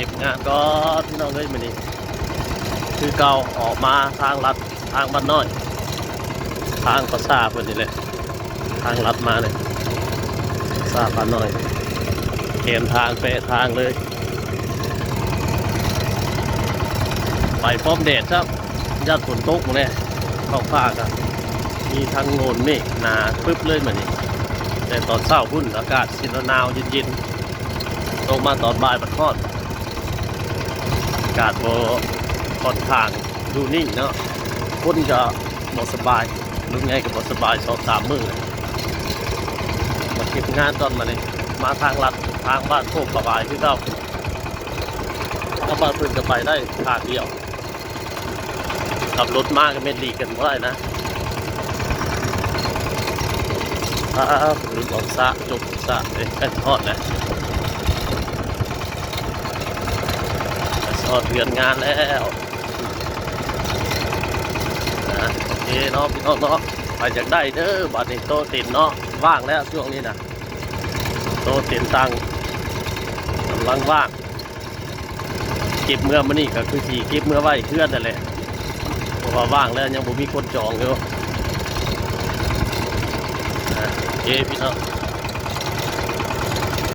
ก็บงานก็พี่น้องเลยมันนี่คือเก่าออกมาทางลัดทางบ้านน้อยทางประสาเพื่อนนี่เลยทางลัดมาเลยประสาบ้านน้อยเกณฑ์ทางเปะทางเลยไปพร้อมเดชครับญาติฝนตกเนี่ยท้องฟ้าครับมีทั้งโงนเมฆหนาปึ๊บเลยเหมือนนี่แต่ตอนเช้าพุ่นอากาศสิหนาวเย็นๆตกมาตอนบ่ายบัดทอดอากาศค่อนข้างดูนิ่งเนาะคนจะหมดสบายลุงไงก็หมดสบาย2-3 มื้อมาเก็บงานตอนมาเนี่ยมาทางลัดทางบ้านโคกสบายที่เราถ้าบ้านเพิ่นจะไปได้ทางเดียวขับรถมากก็ไม่ดีกันเท่าไหร่นะหรือบอกซะจบซะเลยแค่ทอดเลยทอดเรียนงานแล้วนะโอเคเนาะพี่น้องเนาะไปจากได้เด้อบัดนี้โตติดเนาะว่างแล้วช่วงนี้นะโตติดตังกำลังว่างเก็บเมื่อมานี่ก็คือที่เก็บเมื่อไว้เพื่อนนั่นแหละเพราะว่าว่างแล้วยังบ่มีคนจองอยู่โอเคพี่น้อง